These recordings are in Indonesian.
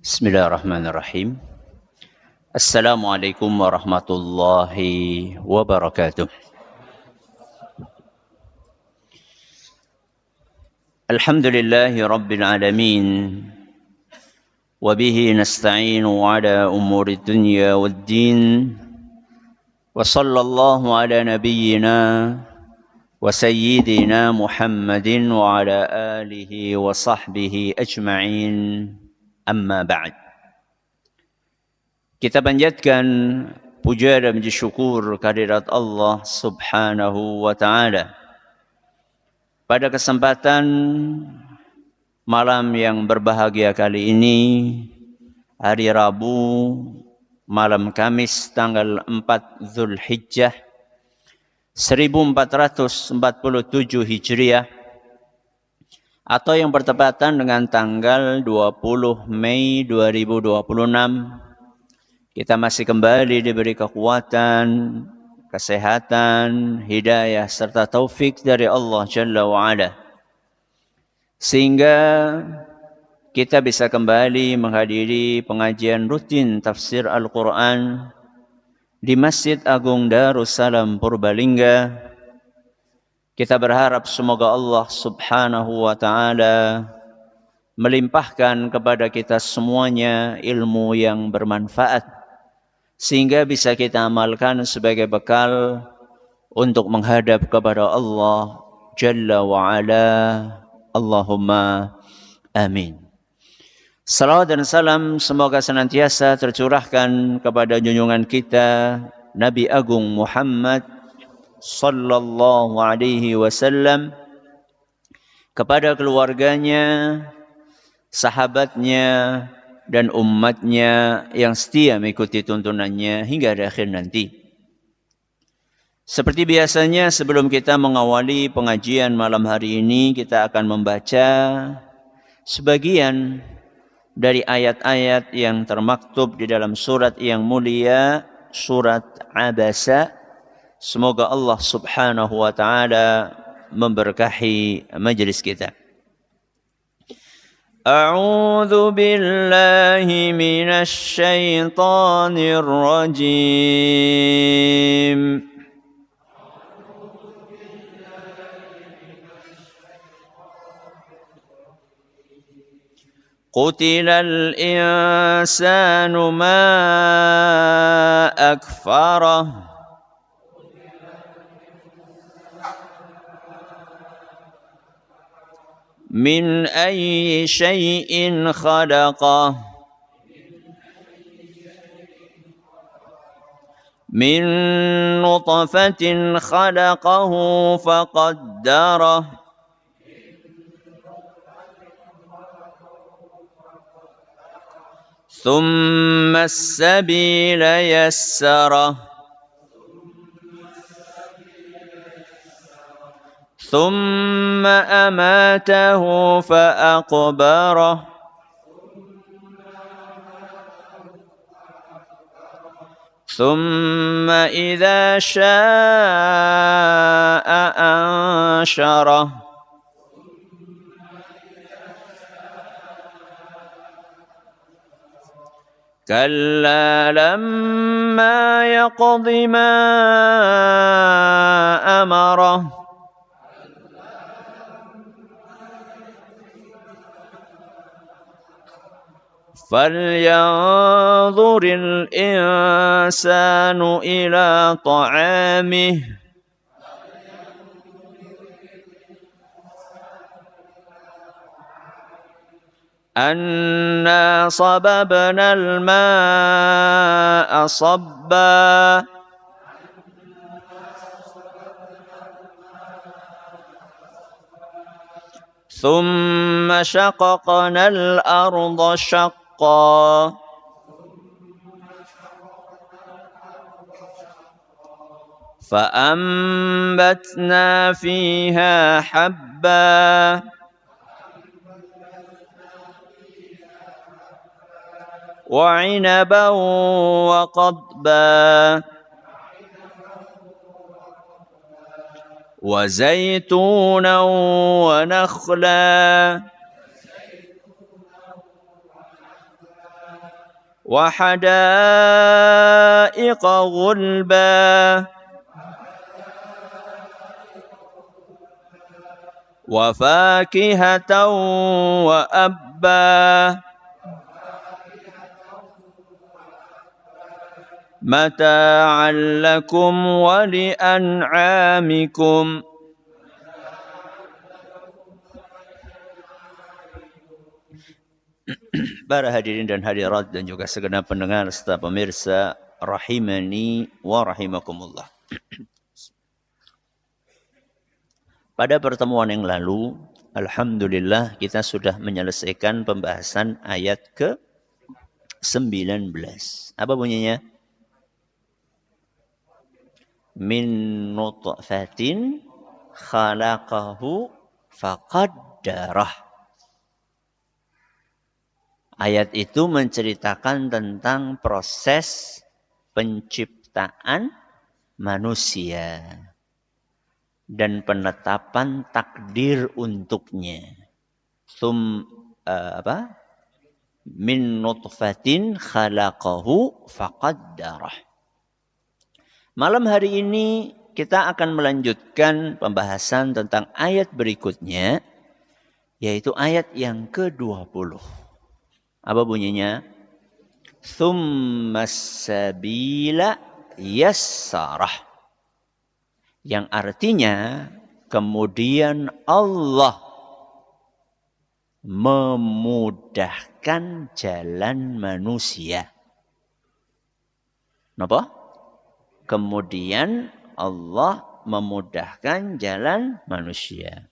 Bismillahirrahmanirrahim. Assalamualaikum warahmatullahi wabarakatuh. Alhamdulillahi rabbil alamin. Wabihi nasta'inu ala umuri dunya waddin. Wa sallallahu ala nabiyyina wa sayyidina Muhammadin wa ala alihi wa sahbihi ajma'in. Amma ba'd. Kita panjatkan puja dan puji syukur kehadirat Allah Subhanahu wa taala. Pada kesempatan malam yang berbahagia kali ini, hari Rabu, malam Kamis tanggal 4 Zulhijjah 1447 Hijriah, atau yang bertepatan dengan tanggal 20 Mei 2026, kita masih kembali diberi kekuatan, kesehatan, hidayah, serta taufik dari Allah Jalla wa'ala, sehingga kita bisa kembali menghadiri pengajian rutin tafsir Al-Quran di Masjid Agung Darussalam Purbalingga. Kita berharap semoga Allah Subhanahu wa taala melimpahkan kepada kita semuanya ilmu yang bermanfaat, sehingga bisa kita amalkan sebagai bekal untuk menghadap kepada Allah Jalla wa'ala. Allahumma amin. Salawat dan salam semoga senantiasa tercurahkan kepada junjungan kita Nabi Agung Muhammad sallallahu alaihi wasallam, kepada keluarganya, sahabatnya, dan umatnya yang setia mengikuti tuntunannya hingga akhir nanti. Seperti biasanya, sebelum kita mengawali pengajian malam hari ini, kita akan membaca sebagian dari ayat-ayat yang termaktub di dalam surat yang mulia, surat Abasa. Semoga Allah Subhanahu wa taala memberkahi majelis kita. A'udzu billahi minasy syaithanir rajim. Qutilal insanu ma akfarah. Min ayyi syai'in khalaqah. Min nutfatin khalaqahu faqaddarah. Thumma as-sabila yassarah. ثم أماته فأقبره ثم إذا شاء أنشره كلا لما يقض ما أمره فلينظر الإنسان إلى طعامه أنا صببنا الماء صبا ثم شققنا الأرض شقا فأنبتنا فيها حبا وعنبا وقضبا وزيتونا ونخلا وحدائق غلبا وفاكهة وأبا متاعا لكم ولأنعامكم. Para hadirin dan hadirat dan juga segenap pendengar serta pemirsa rahimani wa rahimakumullah. Pada pertemuan yang lalu, alhamdulillah kita sudah menyelesaikan pembahasan ayat ke-19. Apa bunyinya? Min nutfatin khalaqahu faqaddarah. Ayat itu menceritakan tentang proses penciptaan manusia dan penetapan takdir untuknya. Min nutfatin khalaqahu faqaddarah. Malam hari ini kita akan melanjutkan pembahasan tentang ayat berikutnya, yaitu ayat yang ke-20. Apa bunyinya? Tsummas sabila yassarah. Yang artinya kemudian Allah memudahkan jalan manusia. Napa? Kemudian Allah memudahkan jalan manusia.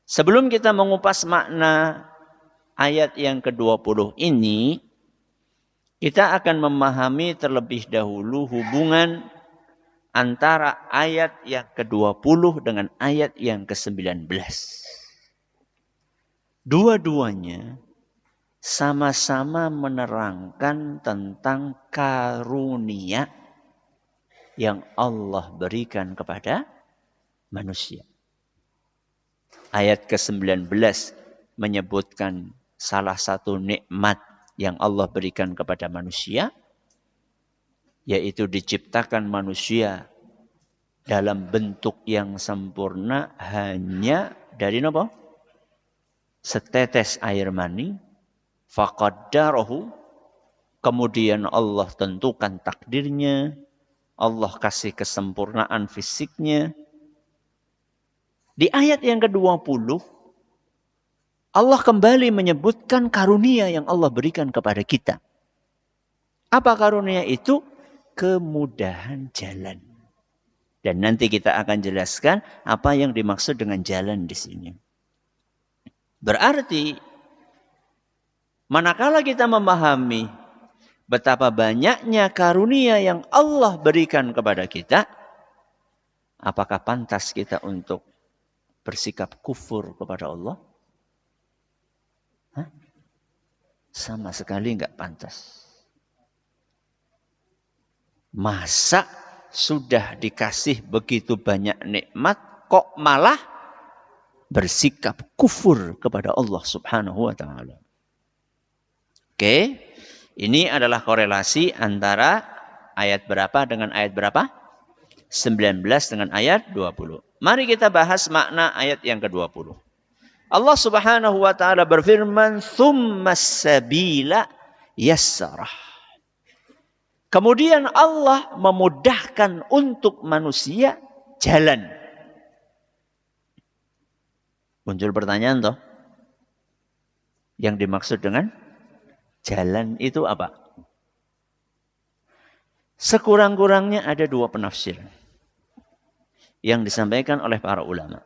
Sebelum kita mengupas makna ayat yang ke-20 ini, kita akan memahami terlebih dahulu hubungan antara ayat yang ke-20 dengan ayat yang ke-19. Dua-duanya sama-sama menerangkan tentang karunia yang Allah berikan kepada manusia. Ayat ke-19 menyebutkan salah satu nikmat yang Allah berikan kepada manusia, yaitu diciptakan manusia dalam bentuk yang sempurna hanya dari apa? Setetes air mani. Faqaddarahu. Kemudian Allah tentukan takdirnya. Allah kasih kesempurnaan fisiknya. Di ayat yang ke-20, Allah kembali menyebutkan karunia yang Allah berikan kepada kita. Apa karunia itu? Kemudahan jalan. Dan nanti kita akan jelaskan apa yang dimaksud dengan jalan di sini. Berarti, manakala kita memahami betapa banyaknya karunia yang Allah berikan kepada kita, apakah pantas kita untuk bersikap kufur kepada Allah? Sama sekali enggak pantas. Masa sudah dikasih begitu banyak nikmat kok malah bersikap kufur kepada Allah Subhanahu wa taala. Oke, ini adalah korelasi antara ayat berapa dengan ayat berapa? 19 dengan ayat 20. Mari kita bahas makna ayat yang ke-20. Allah Subhanahu wa taala berfirman, "Tsummas sabila yassarah." Kemudian Allah memudahkan untuk manusia jalan. Muncul pertanyaan toh. Yang dimaksud dengan jalan itu apa? Sekurang-kurangnya ada dua penafsiran yang disampaikan oleh para ulama.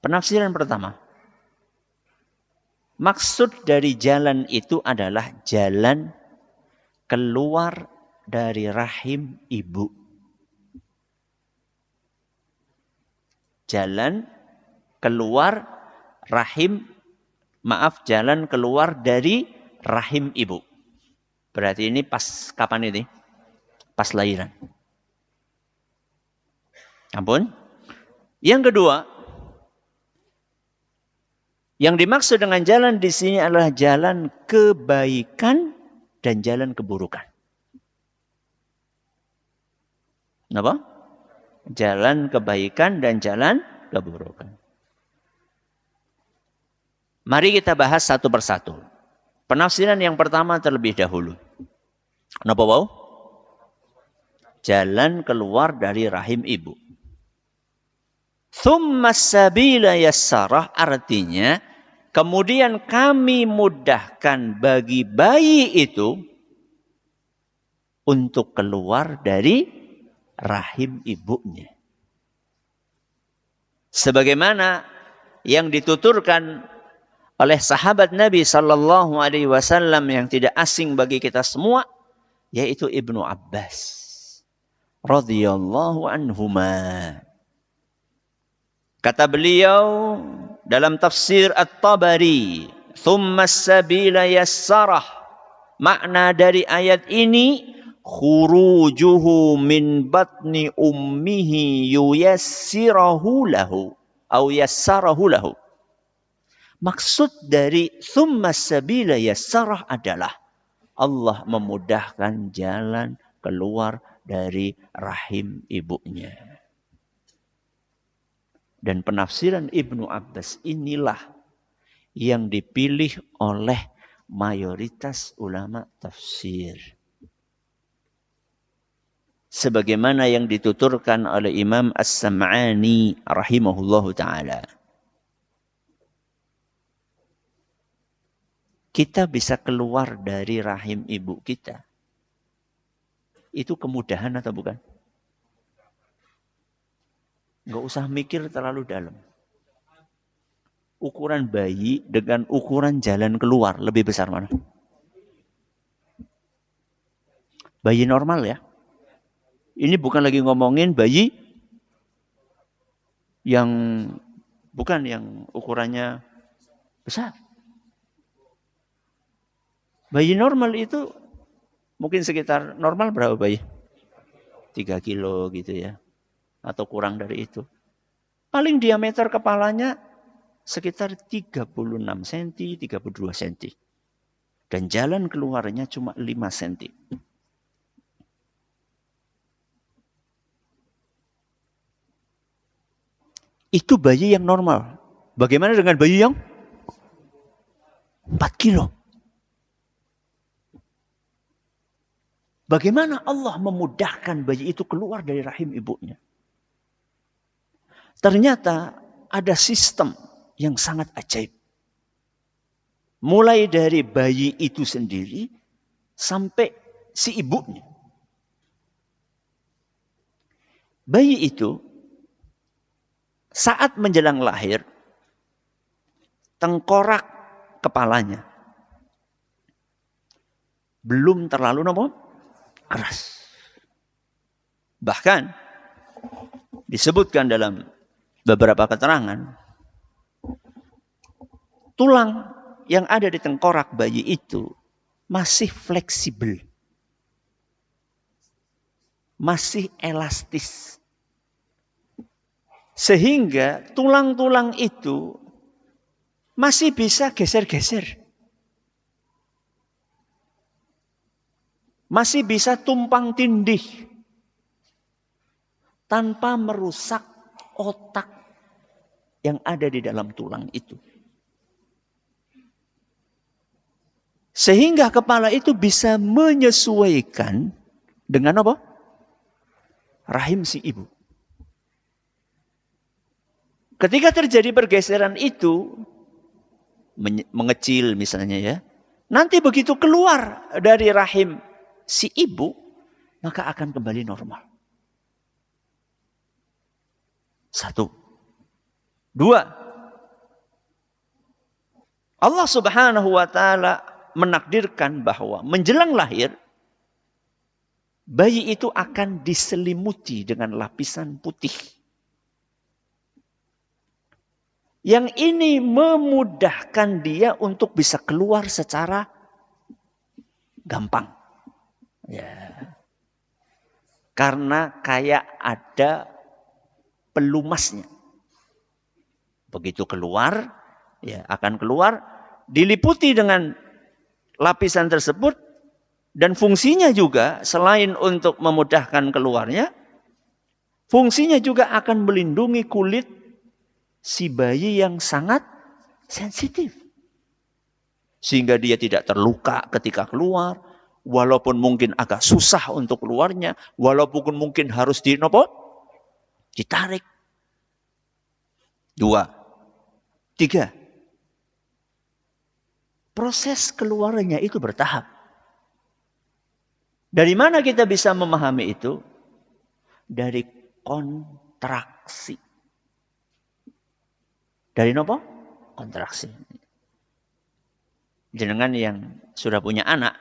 Penafsiran pertama, maksud dari jalan itu adalah jalan keluar dari rahim ibu. Jalan keluar rahim, jalan keluar dari rahim ibu. Berarti ini pas kapan ini? Pas lahiran. Ampun. Yang kedua, yang dimaksud dengan jalan di sini adalah jalan kebaikan dan jalan keburukan. Kenapa? Jalan kebaikan dan jalan keburukan. Mari kita bahas satu persatu. Penafsiran yang pertama terlebih dahulu. Kenapa wau? Jalan keluar dari rahim ibu. Tsumma sabila yassarah, artinya kemudian kami mudahkan bagi bayi itu untuk keluar dari rahim ibunya. Sebagaimana yang dituturkan oleh sahabat Nabi sallallahu alaihi wasallam yang tidak asing bagi kita semua, yaitu Ibnu Abbas radhiyallahu anhuma. Kata beliau dalam tafsir At-Tabari, "Tsumma as-sabila yassarah." Makna dari ayat ini, khurujuhu min batni ummihi yuyassirahu lahu atau yassarahu lahu. Maksud dari "tsumma as-sabila yassarah" adalah Allah memudahkan jalan keluar dari rahim ibunya. Dan penafsiran Ibnu Abbas inilah yang dipilih oleh mayoritas ulama tafsir. Sebagaimana yang dituturkan oleh Imam As-Sam'ani rahimahullahu ta'ala. Kita bisa keluar dari rahim ibu kita. Itu kemudahan atau bukan? Nggak usah mikir terlalu dalam. Ukuran bayi dengan ukuran jalan keluar lebih besar mana? Bayi normal ya. Ini bukan lagi ngomongin bayi yang bukan yang ukurannya besar. Bayi normal itu mungkin sekitar normal berapa bayi? 3 kilo gitu ya. Atau kurang dari itu. Paling diameter kepalanya sekitar 36 cm, 32 cm. Dan jalan keluarnya cuma 5 cm. Itu bayi yang normal. Bagaimana dengan bayi yang 4 kilo? Bagaimana Allah memudahkan bayi itu keluar dari rahim ibunya? Ternyata ada sistem yang sangat ajaib. Mulai dari bayi itu sendiri sampai si ibunya. Bayi itu saat menjelang lahir, tengkorak kepalanya belum terlalu keras. Bahkan disebutkan dalam beberapa keterangan, tulang yang ada di tengkorak bayi itu masih fleksibel, masih elastis. Sehingga tulang-tulang itu masih bisa geser-geser. Masih bisa tumpang tindih. Tanpa merusak otak yang ada di dalam tulang itu. Sehingga kepala itu bisa menyesuaikan dengan apa? Rahim si ibu. Ketika terjadi pergeseran itu, mengecil misalnya ya, nanti begitu keluar dari rahim si ibu, maka akan kembali normal. 1. 2. Allah Subhanahu wa ta'ala menakdirkan bahwa menjelang lahir, bayi itu akan diselimuti dengan lapisan putih. Yang ini memudahkan dia untuk bisa keluar secara gampang. Ya. Karena kayak ada pelumasnya. Begitu keluar, ya akan keluar, diliputi dengan lapisan tersebut, dan fungsinya juga selain untuk memudahkan keluarnya, fungsinya juga akan melindungi kulit si bayi yang sangat sensitif. Sehingga dia tidak terluka ketika keluar, walaupun mungkin agak susah untuk keluarnya, walaupun mungkin harus ditarik. 2. 3. Proses keluarnya itu bertahap. Dari mana kita bisa memahami itu? Dari kontraksi. Dari apa? Kontraksi. Jenengan yang sudah punya anak,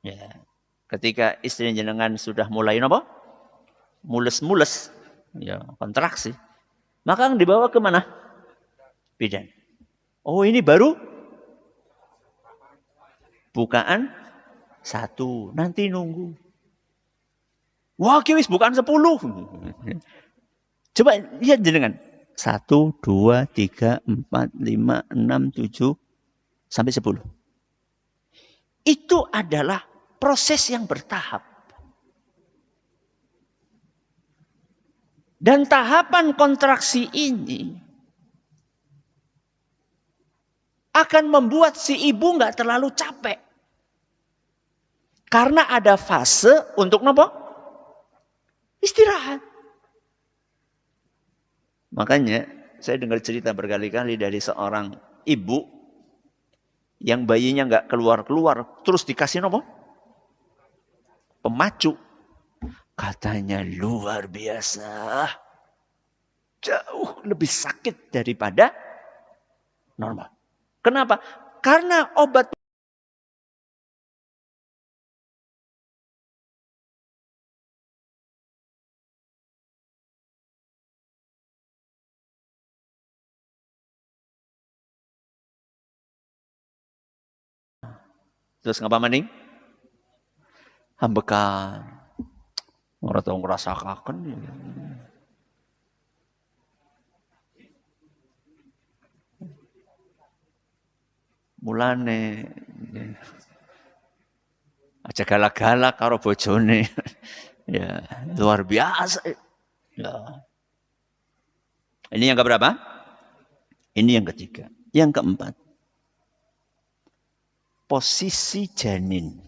ya, ketika istri jenengan sudah mulai apa? Mules-mules, ya, kontraksi. Maka dibawa ke mana? Bidan. Oh, ini baru bukaan 1, nanti nunggu. Wah, kiwis bukaan 10. Coba lihat jenengan. 1, 2, 3, 4, 5, 6, 7, sampai 10. Itu adalah proses yang bertahap. Dan tahapan kontraksi ini akan membuat si ibu nggak terlalu capek. Karena ada fase untuk apa? Istirahat. Makanya saya dengar cerita berkali-kali dari seorang ibu yang bayinya nggak keluar-keluar, terus dikasih apa? Pemacu. Katanya luar biasa. Jauh lebih sakit daripada normal. Kenapa? Karena obat terus ngapa maning? Ambekan. Ora tau ngrasakaken. Mulane aja galak-galak karo bojone. Ya, luar biasa. Ya. Ini yang keberapa? Ini yang ketiga. Yang keempat. Posisi janin.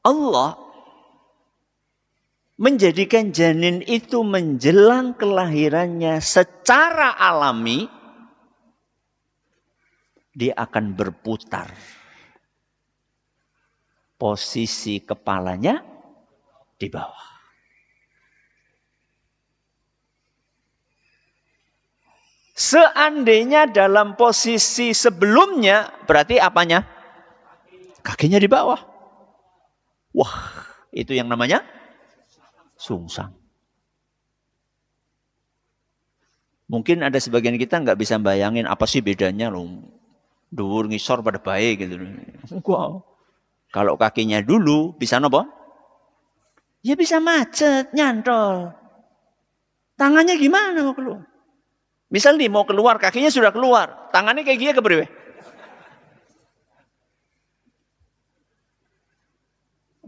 Allah menjadikan janin itu menjelang kelahirannya secara alami, dia akan berputar. Posisi kepalanya di bawah. Seandainya dalam posisi sebelumnya, berarti apanya? Kakinya di bawah. Wah, itu yang namanya sungsang. Mungkin ada sebagian kita nggak bisa bayangin apa sih bedanya loh. Dhuwur ngisor pada baik gitu. Wow. Kalau kakinya dulu bisa apa? Ya bisa macet, nyantol. Tangannya gimana mau keluar? Misal nih mau keluar, kakinya sudah keluar. Tangannya kayak gini kepriwe?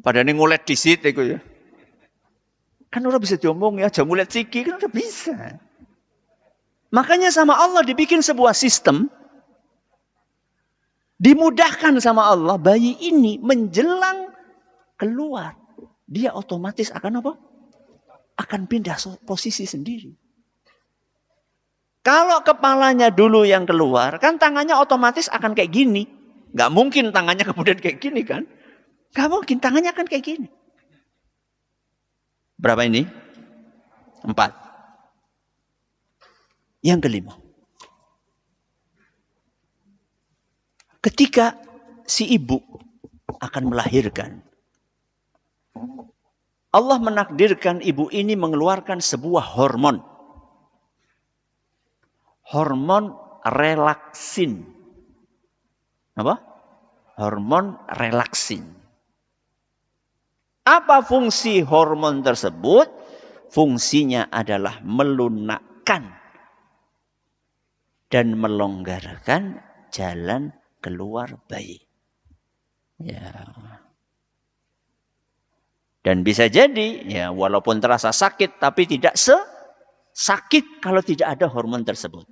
Padahal ngulet disit itu ya. Kan orang bisa diomong ya, aja ngulet siki kan udah bisa. Makanya sama Allah dibikin sebuah sistem. Dimudahkan sama Allah, bayi ini menjelang keluar. Dia otomatis akan apa? Akan pindah posisi sendiri. Kalau kepalanya dulu yang keluar, kan tangannya otomatis akan kayak gini. Gak mungkin tangannya kemudian kayak gini kan. Gak mungkin, tangannya akan kayak gini. Berapa ini? 4. Yang kelima. Ketika si ibu akan melahirkan, Allah menakdirkan ibu ini mengeluarkan sebuah hormon. Hormon relaksin. Apa? hormon relaksin. Apa fungsi hormon tersebut? Fungsinya adalah melunakkan dan melonggarkan jalan keluar bayi. Ya. Dan bisa jadi, ya walaupun terasa sakit, tapi tidak sakit kalau tidak ada hormon tersebut.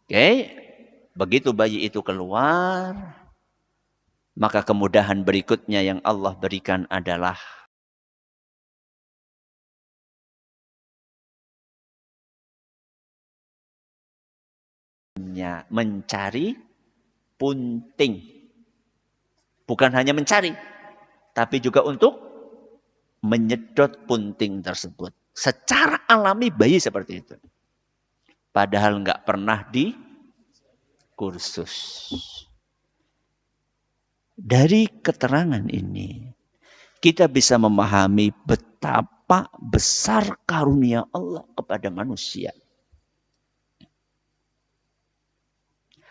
Oke, begitu bayi itu keluar, maka kemudahan berikutnya yang Allah berikan adalah mencari punting. Bukan hanya mencari, tapi juga untuk menyedot punting tersebut. Secara alami bayi seperti itu. Padahal nggak pernah di kursus. Dari keterangan ini, kita bisa memahami betapa besar karunia Allah kepada manusia.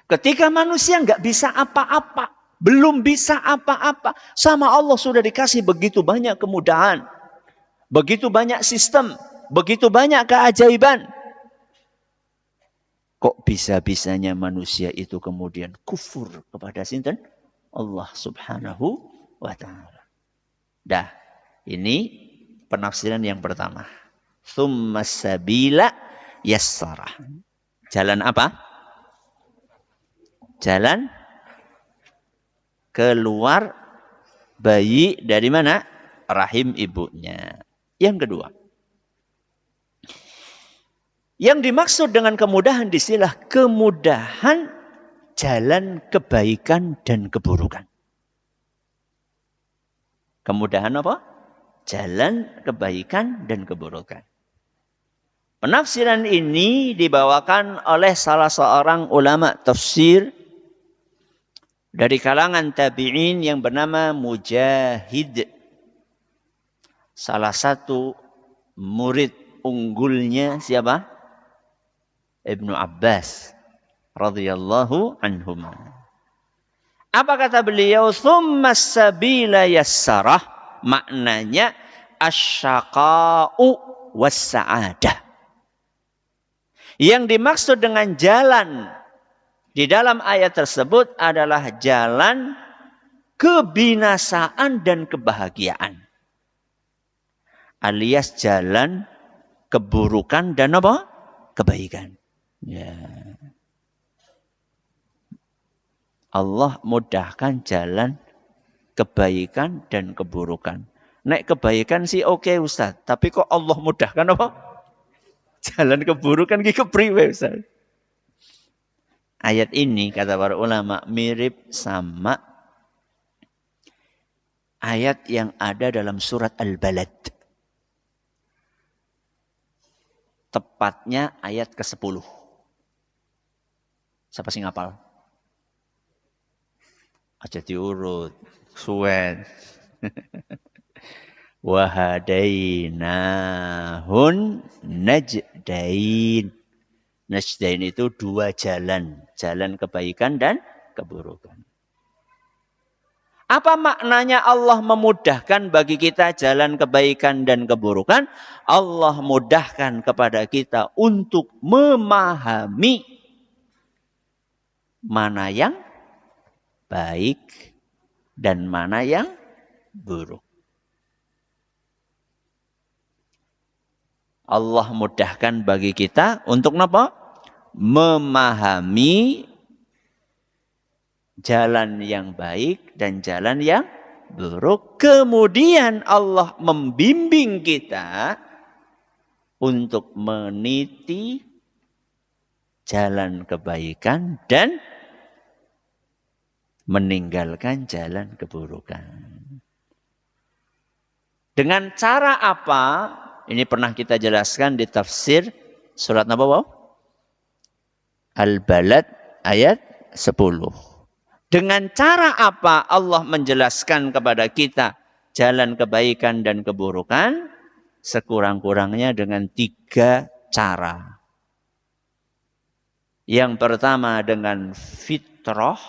Ketika manusia nggak bisa apa-apa, belum bisa apa-apa, sama Allah sudah dikasih begitu banyak kemudahan, begitu banyak sistem, begitu banyak keajaiban. Kok bisa-bisanya manusia itu kemudian kufur kepada sinten? Allah Subhanahu wa ta'ala. Dah, ini penafsiran yang pertama. Tsumma sabila yassara. Jalan apa? Jalan keluar bayi dari mana? Rahim ibunya. Yang kedua. Yang dimaksud dengan kemudahan di sini adalah kemudahan jalan kebaikan dan keburukan. Kemudahan apa? Jalan kebaikan dan keburukan. Penafsiran ini dibawakan oleh salah seorang ulama tafsir dari kalangan tabi'in yang bernama Mujahid. Salah satu murid unggulnya siapa? Ibnu Abbas radhiyallahu anhuma. Apa kata beliau? Tsumma sabila yassarah. Maknanya asyaqa'u was-sa'adah. Yang dimaksud dengan jalan di dalam ayat tersebut adalah jalan kebinasaan dan kebahagiaan. Alias jalan keburukan dan apa? Kebaikan. Ya. Allah mudahkan jalan kebaikan dan keburukan. Nek kebaikan sih oke Ustaz, tapi kok Allah mudahkan apa? Jalan keburukan ki kepriwe Ustaz? Ayat ini kata para ulama mirip sama ayat yang ada dalam surat Al-Balad. Tepatnya ayat ke-10. Siapa sing ngapal? Aja diurut. Suwen. Wahadainahun najdain. Najdain itu dua jalan. Jalan kebaikan dan keburukan. Apa maknanya Allah memudahkan bagi kita jalan kebaikan dan keburukan? Allah mudahkan kepada kita untuk memahami mana yang baik dan mana yang buruk. Allah mudahkan bagi kita untuk apa? Memahami jalan yang baik dan jalan yang buruk. Kemudian Allah membimbing kita untuk meniti jalan kebaikan dan meninggalkan jalan keburukan. Dengan cara apa? Ini pernah kita jelaskan di tafsir surat apa? Al-Balad ayat 10. Dengan cara apa Allah menjelaskan kepada kita jalan kebaikan dan keburukan? Sekurang-kurangnya dengan 3 cara. Yang pertama dengan fitrah.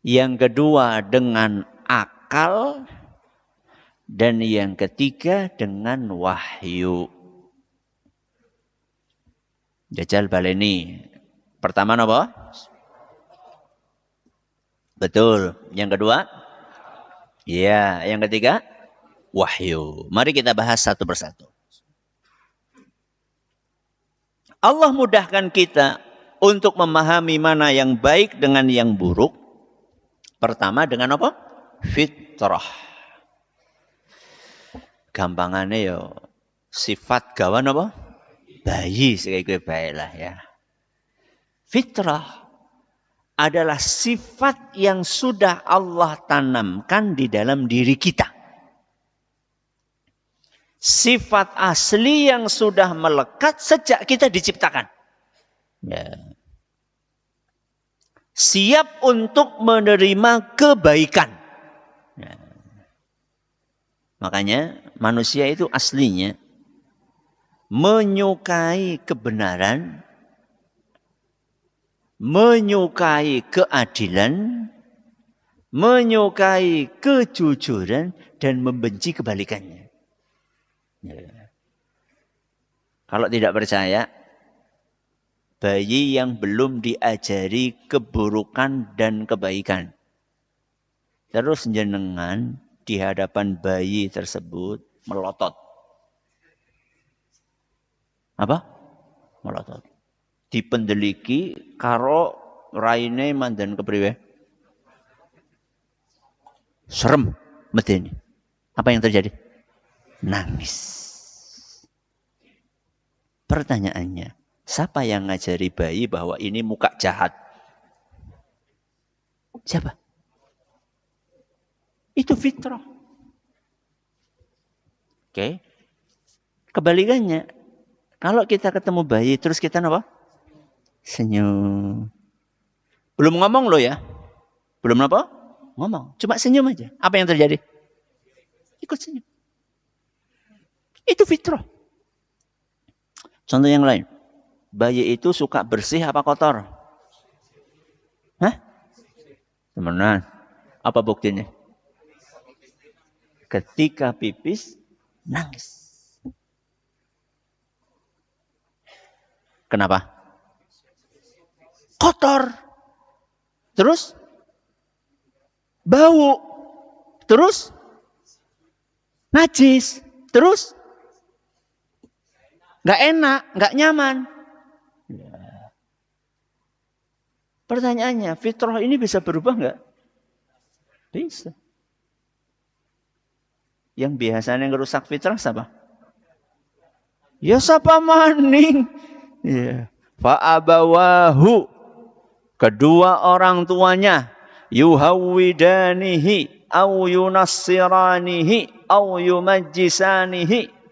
Yang kedua dengan akal. Dan yang ketiga dengan wahyu. Jajal baleni. Pertama apa? Betul. Yang kedua? Iya. Yang ketiga? Wahyu. Mari kita bahas satu persatu. Allah mudahkan kita untuk memahami mana yang baik dengan yang buruk. Pertama dengan apa? Fitrah. Gampangannya ya sifat gawan apa? Bayi sekali baik lah ya. Fitrah adalah sifat yang sudah Allah tanamkan di dalam diri kita. Sifat asli yang sudah melekat sejak kita diciptakan. Ya. Siap untuk menerima kebaikan. Ya. Makanya manusia itu aslinya menyukai kebenaran, menyukai keadilan, menyukai kejujuran, dan membenci kebalikannya. Ya. Kalau tidak percaya, bayi yang belum diajari keburukan dan kebaikan, terus jenengan di hadapan bayi tersebut melotot. Apa? Melotot. Dipendeliki karo raine mandan kepriwe? Serem medeni. Apa yang terjadi? Nangis. Pertanyaannya, siapa yang ngajari bayi bahwa ini muka jahat? Siapa? Itu fitrah. Oke. Kebalikannya, kalau kita ketemu bayi terus kita apa? Senyum. Belum ngomong loh ya. Belum apa? Ngomong. Cuma senyum aja. Apa yang terjadi? Ikut senyum. Itu fitrah. Contoh yang lain. Bayi itu suka bersih apa kotor? Hah? Temenan. Apa buktinya? Ketika pipis, nangis. Kenapa? Kotor. Terus? Bau. Terus? Najis. Terus? Nggak enak, nggak nyaman. Ya. Pertanyaannya, fitrah ini bisa berubah nggak? Bisa. Yang biasanya ngerusak fitrah siapa? Ya siapa maning? Ya. Fa'abawahu. Kedua orang tuanya. Yuhawwidanihi. Au yunassiranihi. Au yumajjisanihi.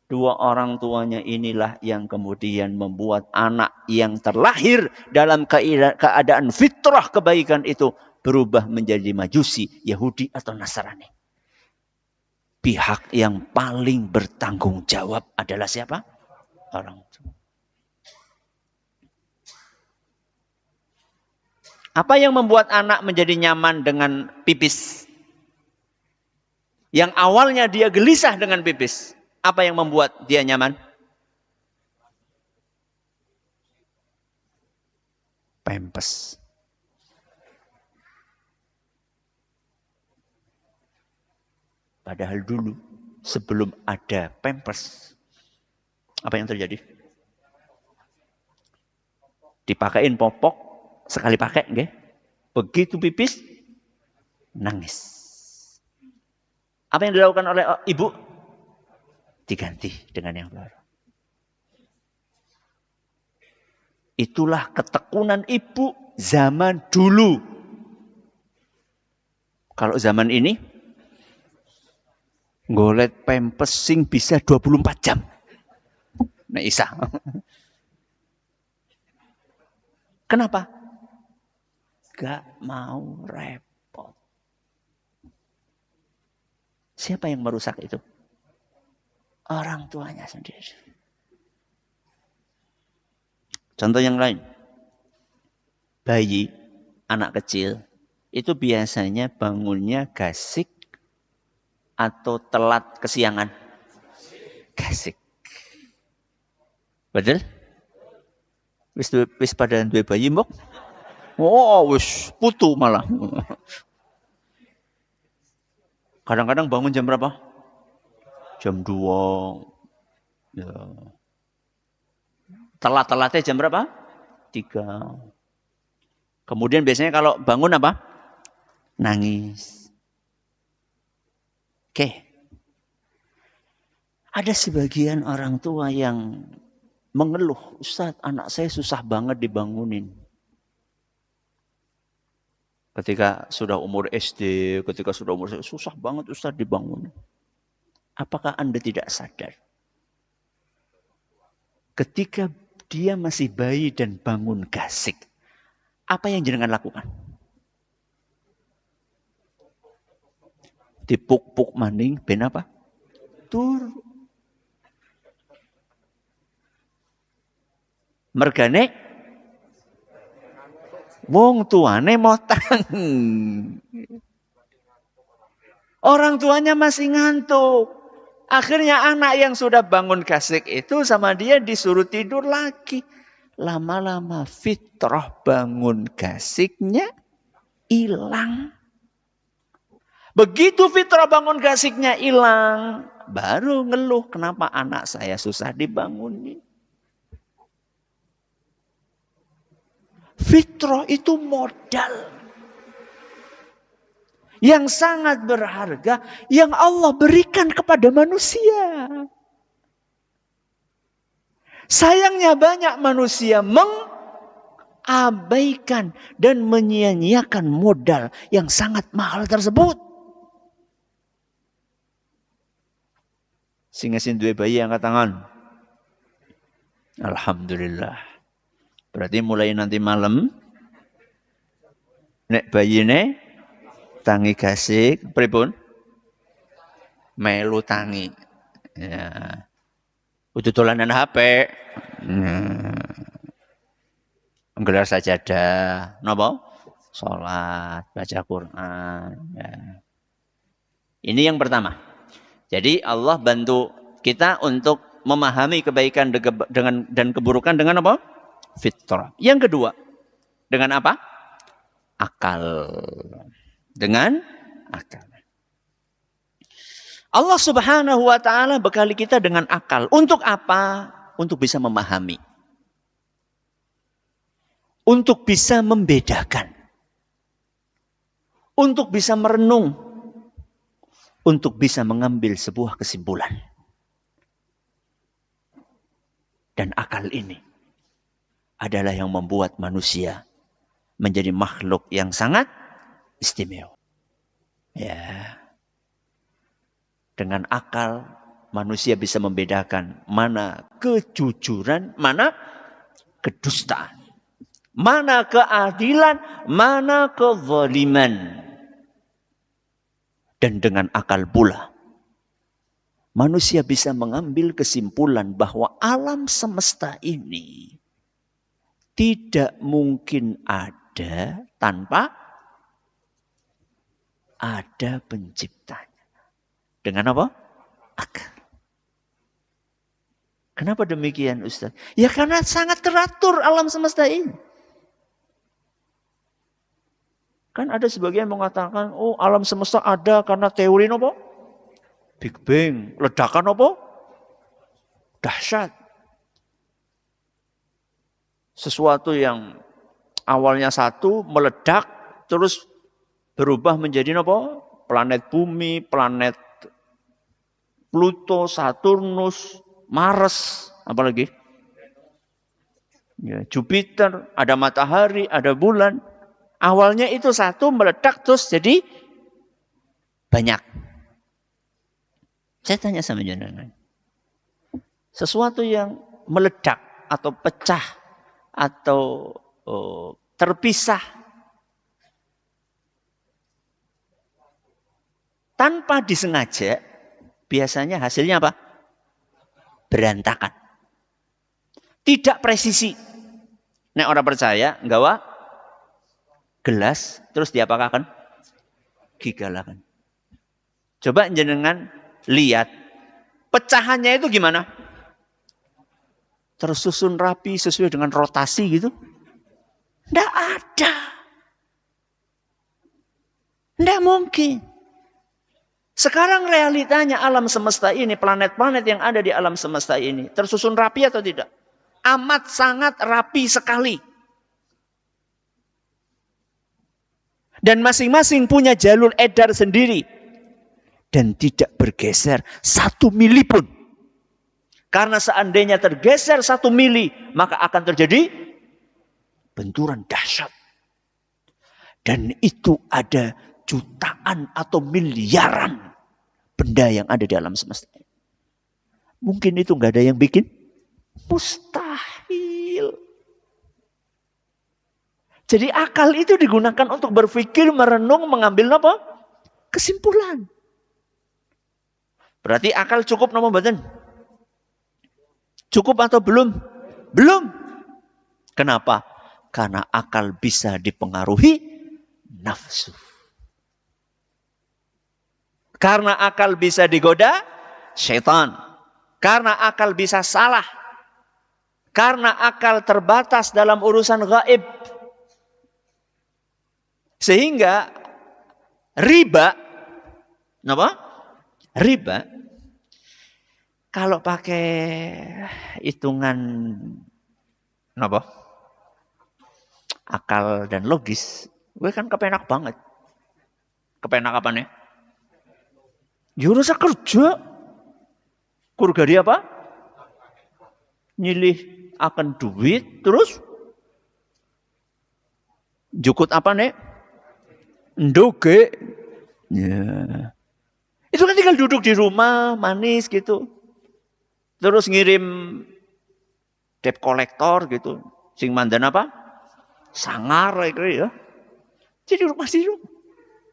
Dua orang tuanya inilah yang kemudian membuat anak yang terlahir dalam keadaan fitrah kebaikan itu berubah menjadi Majusi, Yahudi atau Nasrani. Pihak yang paling bertanggung jawab adalah siapa? Orang tua. Apa yang membuat anak menjadi nyaman dengan pipis? Yang awalnya dia gelisah dengan pipis. Apa yang membuat dia nyaman? Pampers. Padahal dulu sebelum ada pampers, apa yang terjadi? Dipakein popok, sekali pakai, nggih. Begitu pipis, nangis. Apa yang dilakukan oleh ibu? Diganti dengan yang baru. Itulah ketekunan ibu zaman dulu. Kalau zaman ini, ngolet pampers sing bisa 24 jam. Nah, isa. Kenapa? Gak mau repot. Siapa yang merusak itu? Orang tuanya sendiri. Contoh yang lain. Bayi, anak kecil, itu biasanya bangunnya gasik atau telat kesiangan? Gasik. Betul? Wis pada duwe bayi mbok? Oh, wis putu malah. Kadang-kadang bangun jam berapa? Jam 2. Ya. Telat-telatnya jam berapa? 3. Kemudian biasanya kalau bangun apa? Nangis. Oke. Ada sebagian orang tua yang mengeluh, Ustaz, anak saya susah banget dibangunin. Ketika sudah umur SD, ketika sudah umur susah banget Ustaz dibangunin. Apakah Anda tidak sadar? Ketika dia masih bayi dan bangun gasik, apa yang jenengan lakukan? Dipuk-puk maning ben apa? Tur. Mergane wong tuane motang. Orang tuanya masih ngantuk. Akhirnya anak yang sudah bangun gasik itu sama dia disuruh tidur lagi. Lama-lama fitrah bangun gasiknya hilang. Begitu fitrah bangun gasiknya hilang, baru ngeluh kenapa anak saya susah dibangunin. Fitrah itu modal yang sangat berharga yang Allah berikan kepada manusia. Sayangnya banyak manusia mengabaikan dan menyia-nyiakan modal yang sangat mahal tersebut. Sehingga sing duwe bayi angkat tangan. Alhamdulillah. Berarti mulai nanti malam nek bayine tangi gasik pripun? Melu tangi. Ya. Udah dolanan HP. Nggelar sajadah, napa? Salat, baca Quran. Ya. Ini yang pertama. Jadi Allah bantu kita untuk memahami kebaikan dan keburukan dengan apa? Fitrah. Yang kedua, dengan apa? Akal. Dengan akal. Allah Subhanahu wa taala bekali kita dengan akal. Untuk apa? Untuk bisa memahami. Untuk bisa membedakan. Untuk bisa merenung. Untuk bisa mengambil sebuah kesimpulan. Dan akal ini adalah yang membuat manusia menjadi makhluk yang sangat istimewa. Ya. Dengan akal manusia bisa membedakan mana kejujuran, mana kedustaan. Mana keadilan, mana kezaliman. Dan dengan akal pula manusia bisa mengambil kesimpulan bahwa alam semesta ini tidak mungkin ada tanpa ada penciptanya. Dengan apa? Akal. Kenapa demikian Ustaz? Ya karena sangat teratur alam semesta ini. Kan ada sebagian mengatakan, oh alam semesta ada karena teori apa? Big Bang. Ledakan apa? Dahsyat. Sesuatu yang awalnya satu meledak terus berubah menjadi apa? Planet bumi, planet Pluto, Saturnus, Mars, apalagi? Ya, Jupiter, ada matahari, ada bulan. Awalnya itu satu meledak terus jadi banyak. Saya tanya sama jenengan. Sesuatu yang meledak atau pecah atau terpisah tanpa disengaja, biasanya hasilnya apa? Berantakan. Tidak presisi. Nek orang percaya, nggawa gelas terus diapakaken? Gigalaken. Coba jenengan lihat pecahannya itu gimana? Tersusun rapi sesuai dengan rotasi gitu? Nggak ada. Nggak mungkin. Sekarang realitanya alam semesta ini, planet-planet yang ada di alam semesta ini, tersusun rapi atau tidak? Amat sangat rapi sekali. Dan masing-masing punya jalur edar sendiri. Dan tidak bergeser 1 mili pun. Karena seandainya tergeser 1 mili, maka akan terjadi benturan dahsyat. Dan itu ada jutaan atau miliaran benda yang ada di alam semesta. Mungkin itu nggak ada yang bikin? Mustahil. Jadi akal itu digunakan untuk berpikir, merenung, mengambil apa? Kesimpulan. Berarti akal cukup nama badan? Cukup atau belum? Belum. Kenapa? Karena akal bisa dipengaruhi nafsu. Karena akal bisa digoda syaitan. Karena akal bisa salah. Karena akal terbatas dalam urusan gaib. Sehingga riba, apa? Riba, kalau pakai hitungan apa? Akal dan logis, gue kan kepenak banget. Kepenak apa nih? Jurusnya kerja. Kurgadi apa? Nyilih akan duit, terus jukut apa nih? Ndoge. Ya. Itu kan tinggal duduk di rumah, manis gitu. Terus ngirim debt collector gitu. Sing mandan apa? Sangar gitu ya. Jadi masih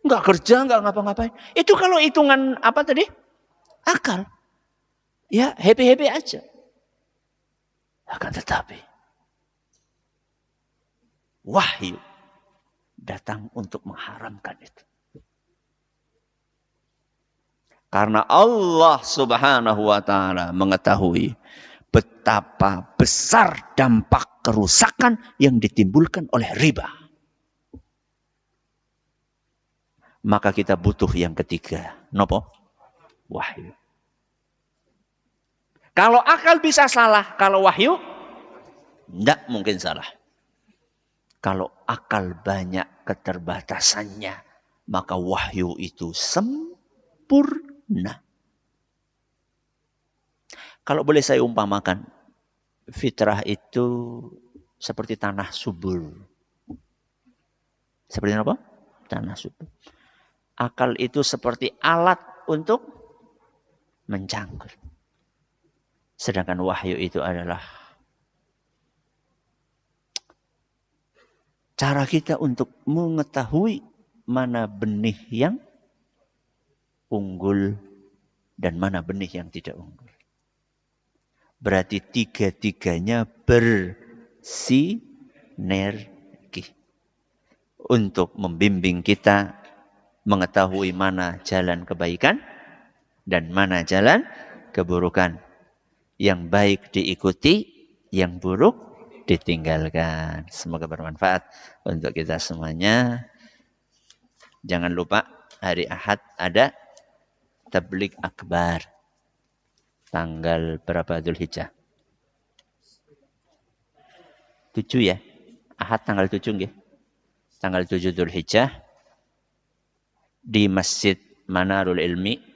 nggak kerja, nggak ngapa-ngapain. Itu kalau hitungan apa tadi? Akal. Ya happy-happy aja. Akan tetapi wahyu datang untuk mengharamkan itu. Karena Allah Subhanahu wa taala mengetahui betapa besar dampak kerusakan yang ditimbulkan oleh riba. Maka kita butuh yang ketiga. Nopo? Wahyu. Kalau akal bisa salah, kalau wahyu tidak mungkin salah. Kalau akal banyak keterbatasannya, maka wahyu itu sempurna. Kalau boleh saya umpamakan, fitrah itu seperti tanah subur. Seperti apa? Tanah subur. Akal itu seperti alat untuk mencangkul. Sedangkan wahyu itu adalah cara kita untuk mengetahui mana benih yang unggul dan mana benih yang tidak unggul. Berarti tiga-tiganya bersinergi untuk membimbing kita mengetahui mana jalan kebaikan dan mana jalan keburukan. Yang baik diikuti, yang buruk ditinggalkan. Semoga bermanfaat untuk kita semuanya. Jangan lupa hari Ahad ada tabligh akbar. Tanggal berapa Dzulhijjah? 7 ya? Ahad tanggal 7 nggih. Tanggal 7 Dzulhijjah di Masjid Manarul Ilmi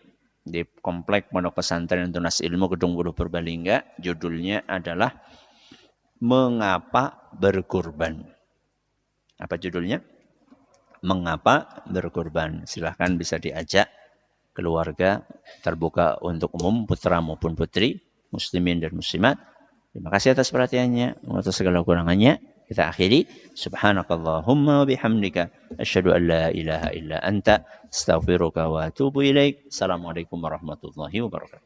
di Komplek Pondok Pesantren Tunas Ilmu Gedung Buruh Purbalingga. Judulnya adalah Mengapa Berkurban. Apa judulnya? Mengapa Berkurban. Silahkan bisa diajak keluarga, terbuka untuk umum, putra maupun putri, muslimin dan muslimat. Terima kasih atas perhatiannya, atas segala kekurangannya. Kita akhiri. Subhanakallahumma wa bihamdika asyhadu an la ilaha illa anta astaghfiruka wa atubu ilaik. Assalamualaikum warahmatullahi wabarakatuh.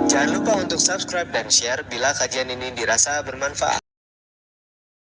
Jangan lupa lupa untuk subscribe dan share bila kajian ini dirasa bermanfaat.